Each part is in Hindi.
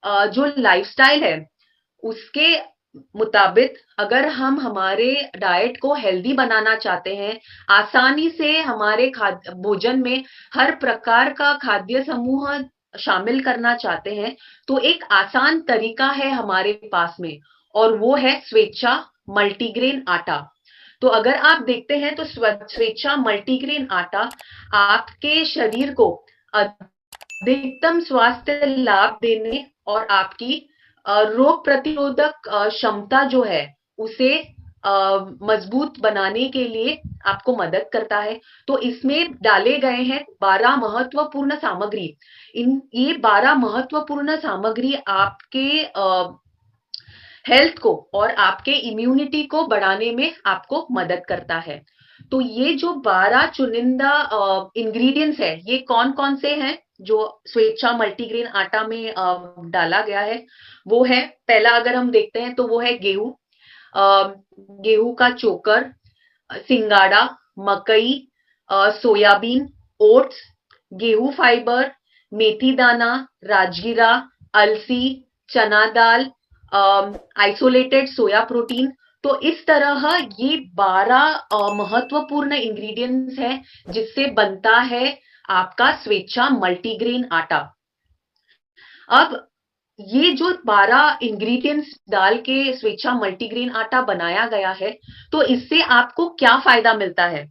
जो लाइफस्टाइल है उसके मुताबिक अगर हम हमारे डाइट को हेल्दी बनाना चाहते हैं, आसानी से हमारे खाद्य भोजन में हर प्रकार का खाद्य समूह शामिल करना चाहते हैं, तो एक आसान तरीका है हमारे पास में, और वो है स्वेच्छा मल्टीग्रेन आटा। तो अगर आप देखते हैं तो स्वेच्छा मल्टीग्रेन आटा आपके शरीर को अधिकतम स्वास्थ्य लाभ देने और आपकी रोग प्रतिरोधक क्षमता जो है उसे मजबूत बनाने के लिए आपको मदद करता है। तो इसमें डाले गए हैं 12 महत्वपूर्ण सामग्री। इन ये 12 महत्वपूर्ण सामग्री आपके हेल्थ को और आपके इम्यूनिटी को बढ़ाने में आपको मदद करता है। तो ये जो 12 चुनिंदा इंग्रेडिएंट्स है, ये कौन कौन से हैं जो स्वेच्छा मल्टीग्रेन आटा में डाला गया है, वो है, पहला अगर हम देखते हैं तो वो है गेहूं, गेहूं का चोकर, सिंगाड़ा, मकई, सोयाबीन, ओट्स, गेहूं फाइबर, मेथी दाना, राजगिरा, अलसी, चना दाल, आइसोलेटेड सोया प्रोटीन। तो इस तरह ये 12 महत्वपूर्ण इंग्रेडिएंट्स हैं जिससे बनता है आपका स्वेच्छा मल्टीग्रेन आटा। अब ये जो 12 इंग्रेडिएंट्स डाल के स्वेच्छा मल्टीग्रेन आटा बनाया गया है, तो इससे आपको क्या फायदा मिलता है?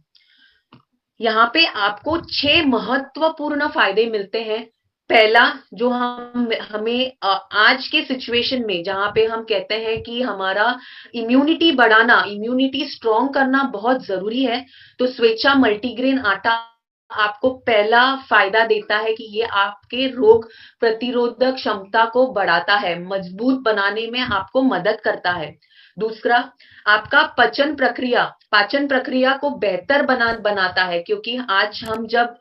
यहाँ पे आपको 6 महत्वपूर्ण फायदे मिलते हैं। पहला, जो हम हमें आज के सिचुएशन में जहां पे हम कहते हैं कि हमारा इम्यूनिटी बढ़ाना, इम्यूनिटी स्ट्रॉन्ग करना बहुत जरूरी है, तो स्वेच्छा मल्टीग्रेन आटा आपको पहला फायदा देता है कि ये आपके रोग प्रतिरोधक क्षमता को बढ़ाता है, मजबूत बनाने में आपको मदद करता है। दूसरा, आपका पाचन प्रक्रिया को बेहतर बनाता है, क्योंकि आज हम जब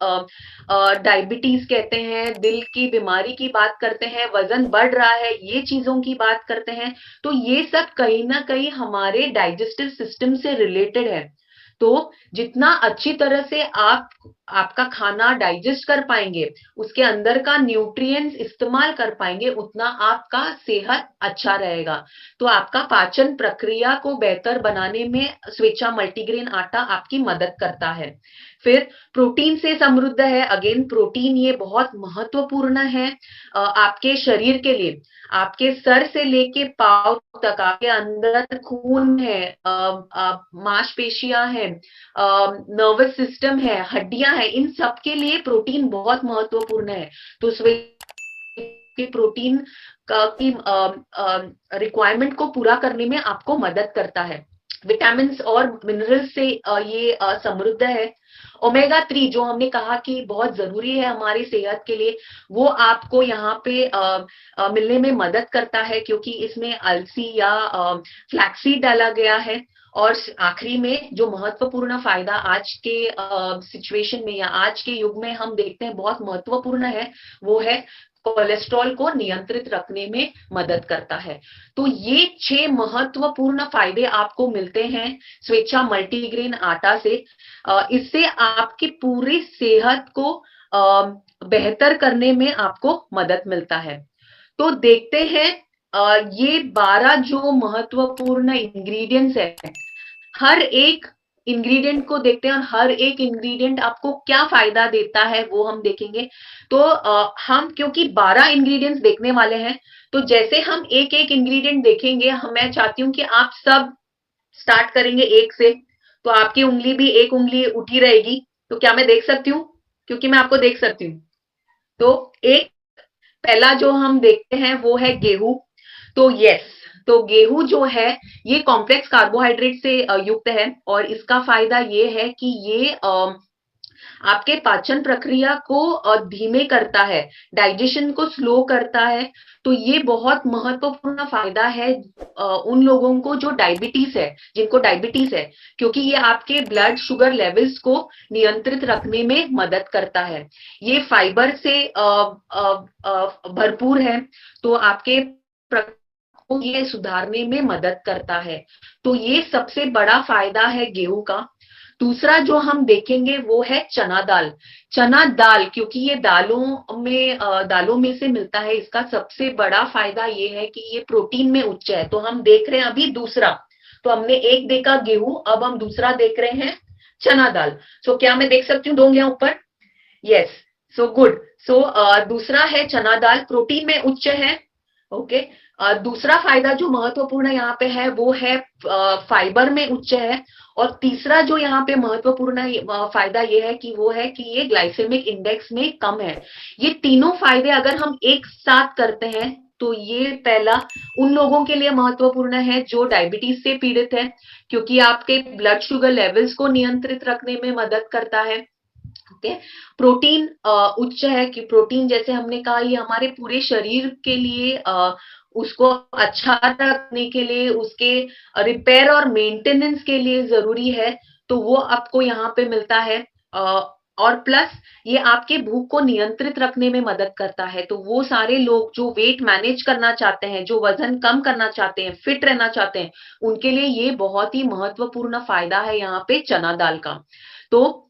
डायबिटीज कहते हैं, दिल की बीमारी की बात करते हैं, वजन बढ़ रहा है, ये चीजों की बात करते हैं, तो ये सब कहीं ना कहीं हमारे डाइजेस्टिव सिस्टम से रिलेटेड है। तो जितना अच्छी तरह से आप आपका खाना डाइजेस्ट कर पाएंगे, उसके अंदर का न्यूट्रिएंट्स इस्तेमाल कर पाएंगे, उतना आपका सेहत अच्छा रहेगा। तो आपका पाचन प्रक्रिया को बेहतर बनाने में स्वेच्छा मल्टीग्रेन आटा आपकी मदद करता है। फिर प्रोटीन से समृद्ध है। अगेन प्रोटीन ये बहुत महत्वपूर्ण है आपके शरीर के लिए। आपके सर से लेके पांव तक आपके अंदर खून है, मांसपेशियां हैं, नर्वस सिस्टम है, हड्डियां हैं, इन सब के लिए प्रोटीन बहुत महत्वपूर्ण है। तो प्रोटीन का की रिक्वायरमेंट को पूरा करने में आपको मदद करता है। विटामिन और मिनरल्स से ये समृद्ध है। ओमेगा 3 जो हमने कहा कि बहुत जरूरी है हमारी सेहत के लिए, वो आपको यहाँ पे मिलने में मदद करता है, क्योंकि इसमें अलसी या फ्लैक्सीड डाला गया है। और आखिरी में जो महत्वपूर्ण फायदा आज के सिचुएशन में या आज के युग में हम देखते हैं बहुत महत्वपूर्ण है, वो है कोलेस्ट्रॉल को नियंत्रित रखने में मदद करता है। तो ये 6 महत्वपूर्ण फायदे आपको मिलते हैं स्वेच्छा मल्टीग्रेन आटा से। इससे आपकी पूरी सेहत को बेहतर करने में आपको मदद मिलता है। तो देखते हैं ये 12 जो महत्वपूर्ण इंग्रेडिएंट्स है, हर एक इंग्रेडिएंट को देखते हैं और हर एक इंग्रेडिएंट आपको क्या फायदा देता है वो हम देखेंगे। तो हम क्योंकि 12 इंग्रेडिएंट्स देखने वाले हैं, तो जैसे हम एक एक इंग्रेडिएंट देखेंगे, मैं चाहती हूं कि आप सब स्टार्ट करेंगे एक से, तो आपकी उंगली भी एक उंगली उठी रहेगी। तो क्या मैं देख सकती हूँ? क्योंकि मैं आपको देख सकती हूँ। तो एक पहला जो हम देखते हैं वो है गेहूं। तो यस, तो गेहूं जो है ये कॉम्प्लेक्स कार्बोहाइड्रेट से युक्त है, और इसका फायदा ये है कि ये आपके पाचन प्रक्रिया को धीमे करता है, डाइजेशन को स्लो करता है। तो ये बहुत महत्वपूर्ण फायदा है उन लोगों को जो डायबिटीज है, जिनको डायबिटीज है, क्योंकि ये आपके ब्लड शुगर लेवल्स को नियंत्रित रखने में मदद करता है। ये फाइबर से भरपूर है, तो आपके को ये सुधारने में मदद करता है। तो ये सबसे बड़ा फायदा है गेहूं का। दूसरा जो हम देखेंगे वो है चना दाल। चना दाल, क्योंकि ये दालों में से मिलता है, इसका सबसे बड़ा फायदा ये है कि ये प्रोटीन में उच्च है। तो हम देख रहे हैं अभी दूसरा, तो हमने एक देखा गेहूं, अब हम दूसरा देख रहे हैं चना दाल। सो क्या मैं देख सकती हूँ 2 उंगलियां ऊपर? Yes, so good. सो दूसरा है चना दाल, प्रोटीन में उच्च है। ओके। दूसरा फायदा जो महत्वपूर्ण यहाँ पे है वो है फाइबर में उच्च है। और तीसरा जो यहाँ पे महत्वपूर्ण फायदा ये है कि वो है कि ये ग्लाइसेमिक इंडेक्स में कम है। ये तीनों फायदे अगर हम एक साथ करते हैं तो ये पहला उन लोगों के लिए महत्वपूर्ण है जो डायबिटीज से पीड़ित है, क्योंकि आपके ब्लड शुगर लेवल्स को नियंत्रित रखने में मदद करता है। ओके। प्रोटीन उच्च है कि प्रोटीन, जैसे हमने कहा, ये हमारे पूरे शरीर के लिए उसको अच्छा रखने के लिए, उसके रिपेयर और मेंटेनेंस के लिए जरूरी है। तो वो आपको यहाँ पे मिलता है। और प्लस ये आपके भूख को नियंत्रित रखने में मदद करता है। तो वो सारे लोग जो वेट मैनेज करना चाहते हैं, जो वजन कम करना चाहते हैं, फिट रहना चाहते हैं, उनके लिए ये बहुत ही महत्वपूर्ण फायदा है यहाँ पे चना दाल का। तो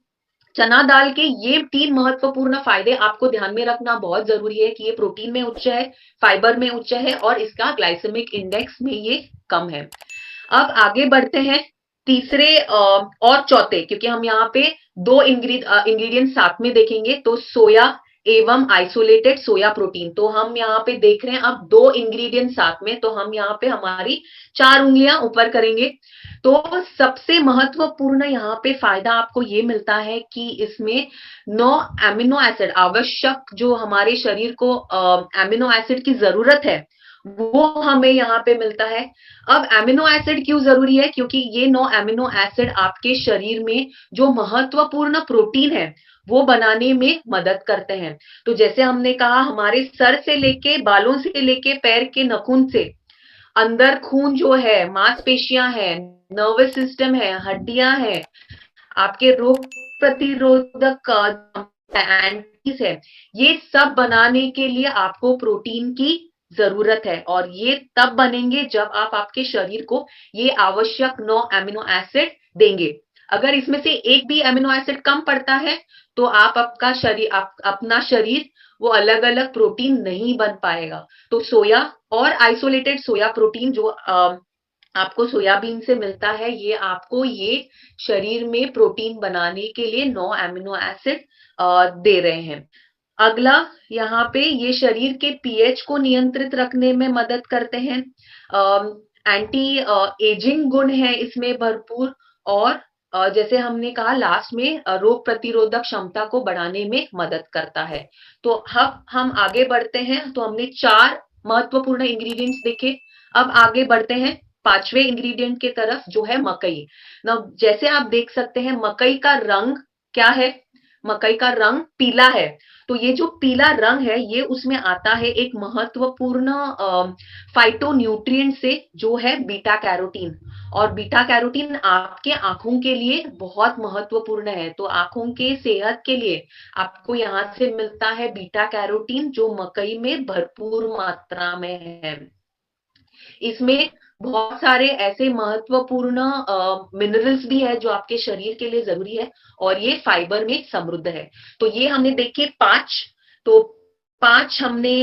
चना दाल के ये 3 महत्वपूर्ण फायदे आपको ध्यान में रखना बहुत जरूरी है कि ये प्रोटीन में उच्च है, फाइबर में उच्च है और इसका ग्लाइसेमिक इंडेक्स में ये कम है। अब आगे बढ़ते हैं तीसरे और चौथे, क्योंकि हम यहाँ पे 2 इंग्रेडिएंट साथ में देखेंगे। तो सोया एवं आइसोलेटेड सोया प्रोटीन, तो हम यहाँ पे देख रहे हैं अब 2 इंग्रेडिएंट साथ में, तो हम यहाँ पे हमारी 4 उंगलियां ऊपर करेंगे। तो सबसे महत्वपूर्ण यहाँ पे फायदा आपको ये मिलता है कि इसमें 9 एमिनो एसिड, आवश्यक जो हमारे शरीर को एमिनो एसिड की जरूरत है, वो हमें यहाँ पे मिलता है। अब एमिनो एसिड क्यों जरूरी है? क्योंकि ये 9 एमिनो एसिड आपके शरीर में जो महत्वपूर्ण प्रोटीन है वो बनाने में मदद करते हैं। तो जैसे हमने कहा, हमारे सर से लेके, बालों से लेके, पैर के नखून से अंदर खून जो है, मांसपेशियां हैं, नर्वस सिस्टम है, हड्डियां हैं, आपके रोग प्रतिरोधक एंटीज है, ये सब बनाने के लिए आपको प्रोटीन की जरूरत है। और ये तब बनेंगे जब आप आपके शरीर को ये आवश्यक 9 एमिनो एसिड देंगे। अगर इसमें से एक भी एमिनो एसिड कम पड़ता है तो अपना शरीर वो अलग अलग प्रोटीन नहीं बन पाएगा। तो सोया और आइसोलेटेड सोया प्रोटीन जो आपको सोयाबीन से मिलता है, ये आपको ये शरीर में प्रोटीन बनाने के लिए 9 एमिनो एसिड दे रहे हैं। अगला यहाँ पे ये शरीर के पीएच को नियंत्रित रखने में मदद करते हैं। एंटी एजिंग गुण है इसमें भरपूर। और जैसे हमने कहा लास्ट में, रोग प्रतिरोधक क्षमता को बढ़ाने में मदद करता है। तो अब हम आगे बढ़ते हैं। तो हमने 4 महत्वपूर्ण इंग्रेडिएंट्स देखे। अब आगे बढ़ते हैं 5वें इंग्रेडिएंट के तरफ, जो है मकई। ना, जैसे आप देख सकते हैं मकई का रंग क्या है? मकई का रंग पीला है। तो ये जो पीला रंग है ये उसमें आता है एक महत्वपूर्ण फाइटोन्यूट्रिएंट से, जो है बीटा कैरोटीन। और बीटा कैरोटीन आपके आंखों के लिए बहुत महत्वपूर्ण है। तो आंखों के सेहत के लिए आपको यहाँ से मिलता है बीटा कैरोटीन, जो मकई में भरपूर मात्रा में है। इसमें बहुत सारे ऐसे महत्वपूर्ण मिनरल्स भी है जो आपके शरीर के लिए जरूरी है, और ये फाइबर में समृद्ध है। तो ये हमने देखे 5। तो 5 हमने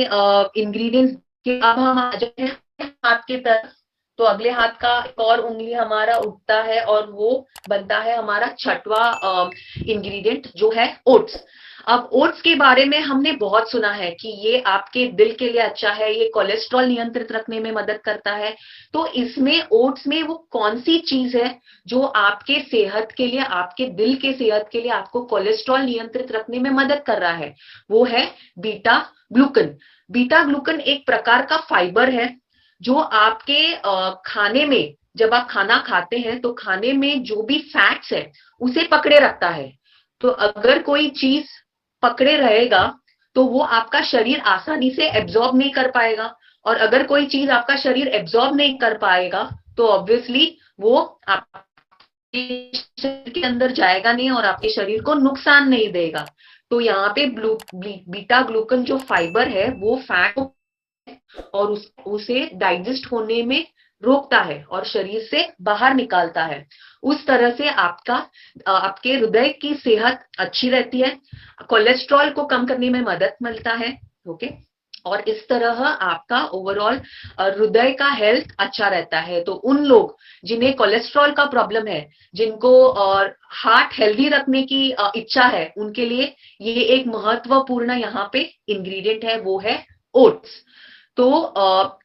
इंग्रेडिएंट्स के। अब हम आ जाते हैं हाथ के तरफ। तो अगले हाथ का एक और उंगली हमारा उठता है और वो बनता है हमारा 6वां इंग्रेडिएंट, जो है ओट्स। अब ओट्स के बारे में हमने बहुत सुना है कि ये आपके दिल के लिए अच्छा है, ये कोलेस्ट्रॉल नियंत्रित रखने में मदद करता है। तो इसमें ओट्स में वो कौन सी चीज है जो आपके सेहत के लिए, आपके दिल के सेहत के लिए, आपको कोलेस्ट्रॉल नियंत्रित रखने में मदद कर रहा है? वो है बीटा ग्लूकन। बीटा ग्लूकन एक प्रकार का फाइबर है जो आपके खाने में, जब आप खाना खाते हैं तो खाने में जो भी फैट्स है उसे पकड़े रखता है। तो अगर कोई चीज पकड़े रहेगा तो वो आपका शरीर आसानी से एब्जॉर्ब नहीं कर पाएगा। और अगर कोई चीज आपका शरीर एब्जॉर्ब नहीं कर पाएगा तो ऑब्वियसली वो आपके शरीर के अंदर जाएगा नहीं और आपके शरीर को नुकसान नहीं देगा। तो यहाँ पे बीटा ग्लूकन जो फाइबर है वो फैट और उसे डाइजेस्ट होने में रोकता है और शरीर से बाहर निकालता है। उस तरह से आपके हृदय की सेहत अच्छी रहती है, कोलेस्ट्रॉल को कम करने में मदद मिलता है। ओके, और इस तरह आपका ओवरऑल हृदय का हेल्थ अच्छा रहता है। तो उन लोग जिन्हें कोलेस्ट्रॉल का प्रॉब्लम है, जिनको और हार्ट हेल्दी रखने की इच्छा है, उनके लिए ये एक महत्वपूर्ण यहाँ पे इंग्रेडिएंट है, वो है ओट्स। तो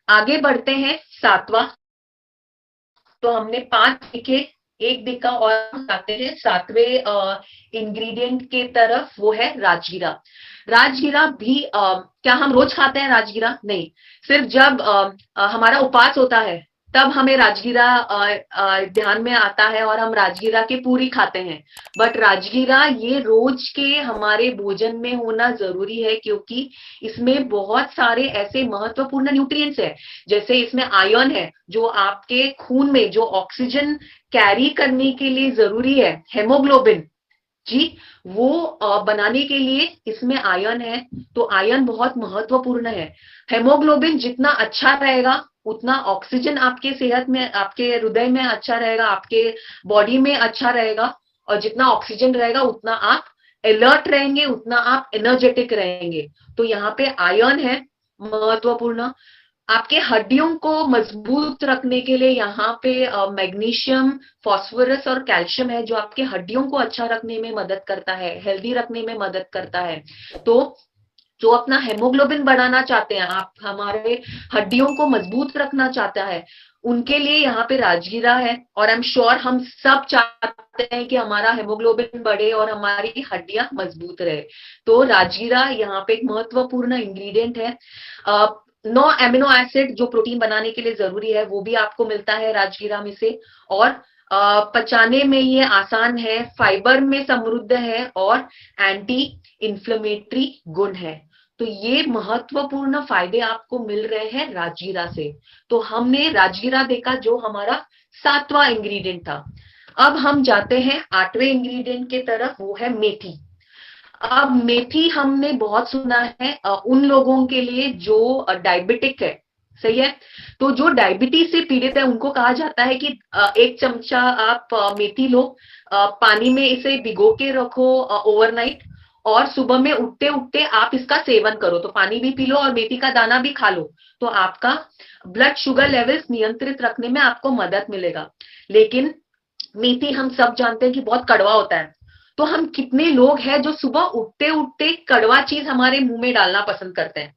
आगे बढ़ते हैं, सातवां। तो हमने 5 लिखे, एक दिखा, और हम आते हैं सातवें इंग्रेडिएंट के तरफ, वो है राजगीरा। राजगीरा भी क्या हम रोज खाते हैं राजगीरा? नहीं, सिर्फ जब हमारा उपवास होता है तब हमें राजगीरा ध्यान में आता है और हम राजगीरा की पूरी खाते हैं। बट राजगीरा ये रोज के हमारे भोजन में होना जरूरी है, क्योंकि इसमें बहुत सारे ऐसे महत्वपूर्ण न्यूट्रिएंट्स है। जैसे इसमें आयरन है, जो आपके खून में जो ऑक्सीजन कैरी करने के लिए जरूरी है, हेमोग्लोबिन जी, वो बनाने के लिए इसमें आयरन है। तो आयरन बहुत महत्वपूर्ण है। हेमोग्लोबिन जितना अच्छा रहेगा, उतना ऑक्सीजन आपके सेहत में, आपके हृदय में अच्छा रहेगा, आपके बॉडी में अच्छा रहेगा। और जितना ऑक्सीजन रहेगा उतना आप अलर्ट रहेंगे, उतना आप एनर्जेटिक रहेंगे। तो यहाँ पे आयरन है महत्वपूर्ण। आपके हड्डियों को मजबूत रखने के लिए यहाँ पे मैग्नीशियम, फास्फोरस और कैल्शियम है, जो आपके हड्डियों को अच्छा रखने में मदद करता है, हेल्दी रखने में मदद करता है। तो जो अपना हेमोग्लोबिन बढ़ाना चाहते हैं, आप हमारे हड्डियों को मजबूत रखना चाहता है, उनके लिए यहाँ पे राजगीरा है। और आई एम श्योर हम सब चाहते हैं कि हमारा हेमोग्लोबिन बढ़े और हमारी हड्डियां मजबूत रहे। तो राजगीरा यहाँ पे एक महत्वपूर्ण इंग्रेडिएंट है। 9 एमिनो एसिड जो प्रोटीन बनाने के लिए जरूरी है, वो भी आपको मिलता है राजगीरा में से। और पचाने में ये आसान है, फाइबर में समृद्ध है और एंटी इन्फ्लेमेटरी गुण है। तो ये महत्वपूर्ण फायदे आपको मिल रहे हैं राजगीरा से। तो हमने राजगीरा देखा, जो हमारा सातवां इंग्रेडिएंट था। अब हम जाते हैं आठवें इंग्रेडिएंट के तरफ, वो है मेथी। अब मेथी हमने बहुत सुना है उन लोगों के लिए जो डायबिटिक है, सही है। तो जो डायबिटीज से पीड़ित है, उनको कहा जाता है कि 1 चमचा आप मेथी लो, पानी में इसे भिगो के रखो ओवरनाइट, और सुबह में उठते उठते आप इसका सेवन करो। तो पानी भी पी लो और मेथी का दाना भी खा लो, तो आपका ब्लड शुगर लेवल्स नियंत्रित रखने में आपको मदद मिलेगा। लेकिन मेथी हम सब जानते हैं कि बहुत कड़वा होता है। तो हम कितने लोग हैं जो सुबह उठते उठते कड़वा चीज हमारे मुंह में डालना पसंद करते हैं?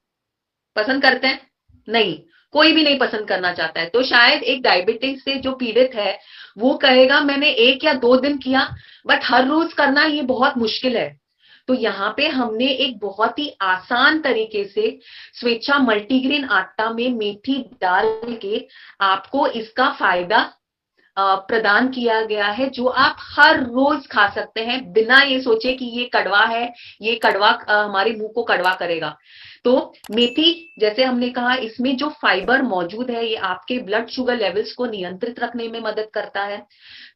पसंद करते हैं? नहीं, कोई भी नहीं पसंद करना चाहता है। तो शायद एक डायबिटीज से जो पीड़ित है, वो कहेगा मैंने 1 या 2 दिन किया, बट हर रोज करना ये बहुत मुश्किल है। तो यहाँ पे हमने एक बहुत ही आसान तरीके से स्वेच्छा मल्टीग्रेन आटा में मेथी डाल के आपको इसका फायदा प्रदान किया गया है, जो आप हर रोज खा सकते हैं, बिना ये सोचे कि ये कड़वा है, ये कड़वा हमारे मुंह को कड़वा करेगा। तो मेथी, जैसे हमने कहा, इसमें जो फाइबर मौजूद है, ये आपके ब्लड शुगर लेवल्स को नियंत्रित रखने में मदद करता है।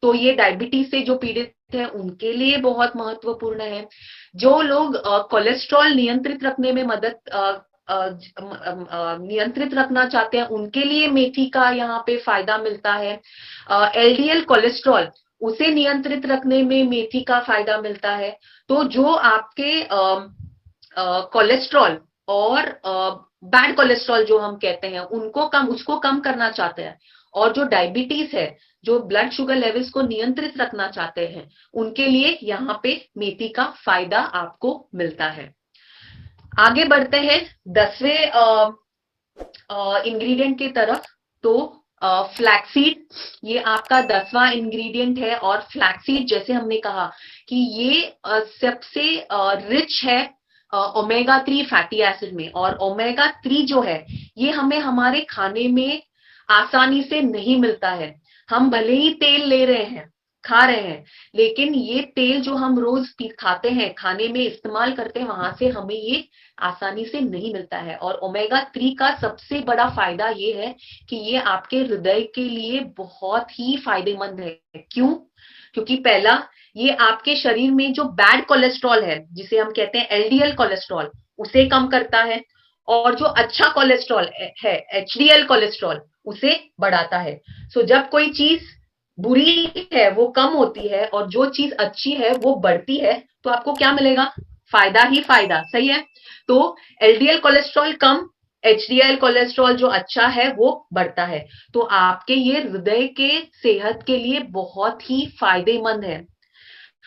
तो ये डायबिटीज से जो पीड़ित है, उनके लिए बहुत महत्वपूर्ण है। जो लोग कोलेस्ट्रॉल नियंत्रित रखने में मदद नियंत्रित रखना चाहते हैं, उनके लिए मेथी का यहाँ पे फायदा मिलता है। एलडीएल कोलेस्ट्रॉल, उसे नियंत्रित रखने में मेथी का फायदा मिलता है। तो जो आपके कोलेस्ट्रॉल और बैड कोलेस्ट्रॉल जो हम कहते हैं, उसको कम करना चाहते हैं, और जो डायबिटीज है, जो ब्लड शुगर लेवल्स को नियंत्रित रखना चाहते हैं, उनके लिए यहाँ पे मेथी का फायदा आपको मिलता है। आगे बढ़ते हैं 10वें इंग्रेडिएंट की तरफ। तो फ्लैक्सीड, ये आपका 10वां इंग्रेडिएंट है। और फ्लैक्सीड, जैसे हमने कहा कि ये सबसे रिच है ओमेगा 3 फैटी एसिड में। और ओमेगा 3 जो है, ये हमें हमारे खाने में आसानी से नहीं मिलता है। हम भले ही तेल ले रहे हैं, खा रहे हैं, लेकिन ये तेल जो हम रोज खाते हैं, खाने में इस्तेमाल करते हैं, वहां से हमें ये आसानी से नहीं मिलता है। और ओमेगा 3 का सबसे बड़ा फायदा ये है कि ये आपके हृदय के लिए बहुत ही फायदेमंद है। क्यों? क्योंकि पहला, ये आपके शरीर में जो बैड कोलेस्ट्रॉल है, जिसे हम कहते हैं एलडीएल कोलेस्ट्रॉल, उसे कम करता है। और जो अच्छा कोलेस्ट्रॉल है, एचडीएल कोलेस्ट्रॉल, उसे बढ़ाता है। सो जब कोई चीज बुरी है वो कम होती है और जो चीज अच्छी है वो बढ़ती है, तो आपको क्या मिलेगा? फायदा ही फायदा, सही है। तो एलडीएल कोलेस्ट्रॉल कम, एचडीएल कोलेस्ट्रॉल जो अच्छा है वो बढ़ता है। तो आपके ये हृदय के सेहत के लिए बहुत ही फायदेमंद है।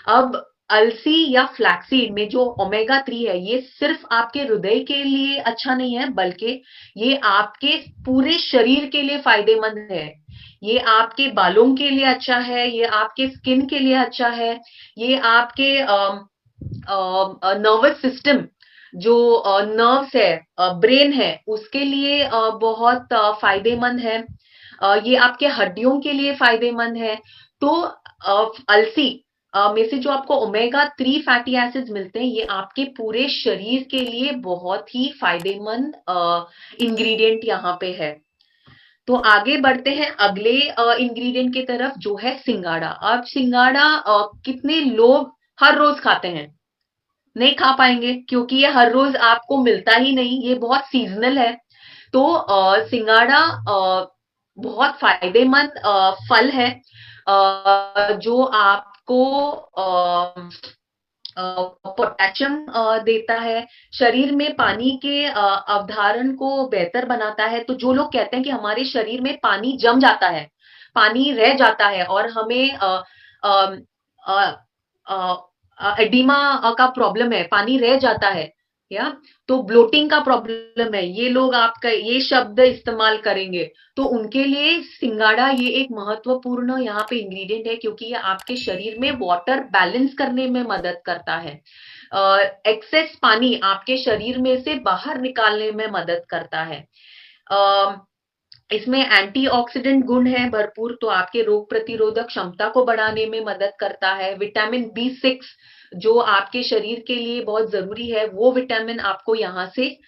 अब अलसी या फ्लैक्सीड में जो ओमेगा 3 है, ये सिर्फ आपके हृदय के लिए अच्छा नहीं है, बल्कि ये आपके पूरे शरीर के लिए फायदेमंद है। ये आपके बालों के लिए अच्छा है, ये आपके स्किन के लिए अच्छा है, ये आपके नर्वस सिस्टम जो नर्व्स है, ब्रेन है, उसके लिए बहुत फायदेमंद है। ये आपके हड्डियों के लिए फायदेमंद है। तो अलसी में से जो आपको ओमेगा 3 फैटी एसिड्स मिलते हैं, ये आपके पूरे शरीर के लिए बहुत ही फायदेमंद इंग्रेडिएंट यहाँ पे है। तो आगे बढ़ते हैं अगले इंग्रेडिएंट की तरफ, जो है सिंगाड़ा। अब सिंगाड़ा कितने लोग हर रोज खाते हैं? नहीं खा पाएंगे, क्योंकि ये हर रोज आपको मिलता ही नहीं, ये बहुत सीजनल है। तो सिंगाड़ा बहुत फायदेमंद फल है, जो आपको पोटेशियम देता है, शरीर में पानी के अवधारण को बेहतर बनाता है। तो जो लोग कहते हैं कि हमारे शरीर में पानी जम जाता है, पानी रह जाता है और हमें अ, एडिमा का प्रॉब्लम है, पानी रह जाता है, या तो ब्लोटिंग का प्रॉब्लम है, ये लोग आपका ये शब्द इस्तेमाल करेंगे। तो उनके लिए सिंगाड़ा ये एक महत्वपूर्ण यहाँ पे इंग्रेडिएंट है, क्योंकि ये आपके शरीर में वाटर बैलेंस करने में मदद करता है। एक्सेस पानी आपके शरीर में से बाहर निकालने में मदद करता है। इसमें एंटीऑक्सीडेंट गुण है भरपूर, तो आपके रोग प्रतिरोधक क्षमता को बढ़ाने में मदद करता है। विटामिन B6 जो आपके शरीर के लिए बहुत जरूरी है, वो विटामिन आपको यहाँ से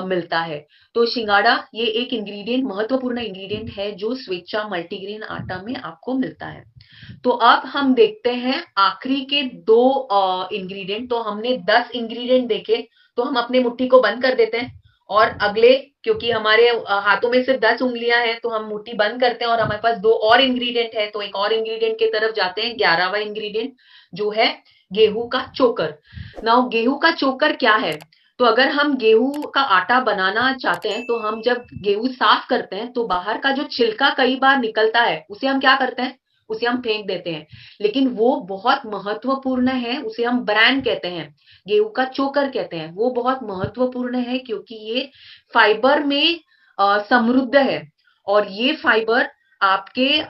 मिलता है। तो सिंगाड़ा ये एक इंग्रेडिएंट, महत्वपूर्ण इंग्रेडिएंट है, जो स्वेच्छा मल्टीग्रेन आटा में आपको मिलता है। तो अब हम देखते हैं आखिरी के दो इंग्रेडिएंट। तो हमने 10 इंग्रेडिएंट देखे, तो हम अपने मुट्ठी को बंद कर देते हैं और अगले, क्योंकि हमारे हाथों में सिर्फ 10 उंगलियां हैं, तो हम मुट्ठी बंद करते हैं और हमारे पास दो और इंग्रेडिएंट है। तो एक और इंग्रेडिएंट की तरफ जाते हैं, 11वां इंग्रेडिएंट, जो है गेहूं का चोकर। नाउ गेहूं का चोकर क्या है? तो अगर हम गेहूं का आटा बनाना चाहते हैं, तो हम जब गेहूं साफ करते हैं, तो बाहर का जो छिलका कई बार निकलता है, उसे हम क्या करते हैं? उसे हम फेंक देते हैं। लेकिन वो बहुत महत्वपूर्ण है, उसे हम ब्रांड कहते हैं, गेहूं का चोकर कहते हैं। वो बहुत महत्वपूर्ण है क्योंकि ये फाइबर में समृद्ध है, और ये फाइबर आपके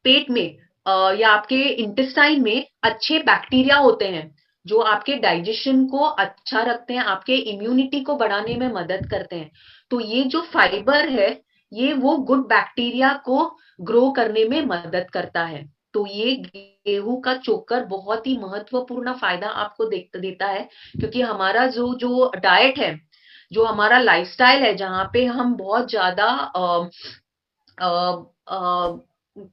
पेट में या आपके इंटेस्टाइन में अच्छे बैक्टीरिया होते हैं, जो आपके डाइजेशन को अच्छा रखते हैं, आपके इम्यूनिटी को बढ़ाने में मदद करते हैं। तो ये जो फाइबर है, ये वो गुड बैक्टीरिया को ग्रो करने में मदद करता है। तो ये गेहूं का चोकर बहुत ही महत्वपूर्ण फायदा आपको देता है, क्योंकि हमारा जो जो डाइट है, जो हमारा लाइफस्टाइल है, जहाँ पे हम बहुत ज्यादा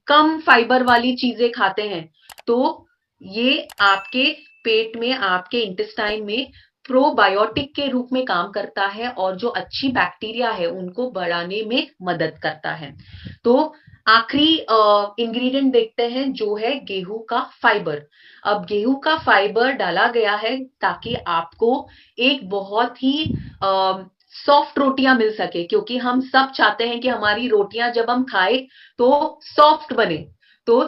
कम फाइबर वाली चीजें खाते हैं, तो ये आपके पेट में, आपके इंटेस्टाइन में प्रोबायोटिक के रूप में काम करता है, और जो अच्छी बैक्टीरिया है उनको बढ़ाने में मदद करता है। तो आखिरी इंग्रेडिएंट देखते हैं, जो है गेहूं का फाइबर। अब गेहूं का फाइबर डाला गया है ताकि आपको एक बहुत ही सॉफ्ट रोटियां मिल सके, क्योंकि हम सब चाहते हैं कि हमारी रोटियां जब हम खाए तो सॉफ्ट बने। तो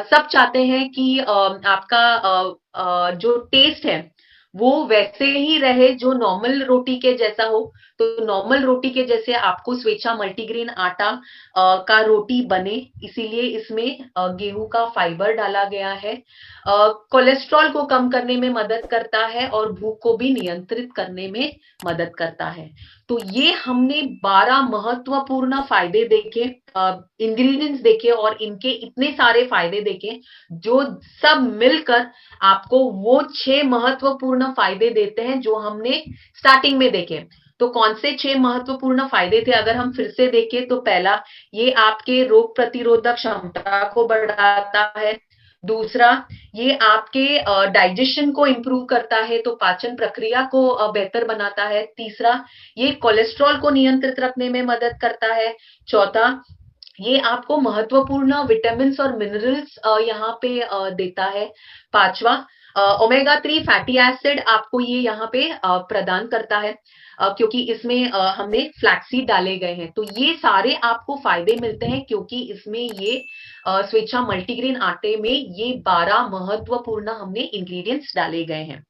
सब चाहते हैं कि आपका जो टेस्ट है वो वैसे ही रहे, जो नॉर्मल रोटी के जैसा हो। तो नॉर्मल रोटी के जैसे आपको स्वेच्छा मल्टीग्रेन आटा का रोटी बने, इसीलिए इसमें गेहूं का फाइबर डाला गया है। कोलेस्ट्रॉल को कम करने में मदद करता है और भूख को भी नियंत्रित करने में मदद करता है। तो ये हमने 12 महत्वपूर्ण फायदे देखे, इंग्रेडिएंट्स देखे, और इनके इतने सारे फायदे देखे, जो सब मिलकर आपको वो 6 महत्वपूर्ण फायदे देते हैं जो हमने स्टार्टिंग में देखे। तो कौन से 6 महत्वपूर्ण फायदे थे? अगर हम फिर से देखें, तो पहला, ये आपके रोग प्रतिरोधक क्षमता को बढ़ाता है। दूसरा, ये आपके डाइजेशन को इम्प्रूव करता है, तो पाचन प्रक्रिया को बेहतर बनाता है। तीसरा, ये कोलेस्ट्रॉल को नियंत्रित रखने में मदद करता है। चौथा, ये आपको महत्वपूर्ण विटामिन्स और मिनरल्स यहाँ पे देता है। पांचवा, ओमेगा 3 फैटी एसिड आपको ये यहाँ पे प्रदान करता है, क्योंकि इसमें हमने फ्लैक्सीड डाले गए हैं। तो ये सारे आपको फायदे मिलते हैं क्योंकि इसमें ये स्वेच्छा मल्टीग्रेन आटे में ये 12 महत्वपूर्ण हमने इंग्रेडिएंट्स डाले गए हैं।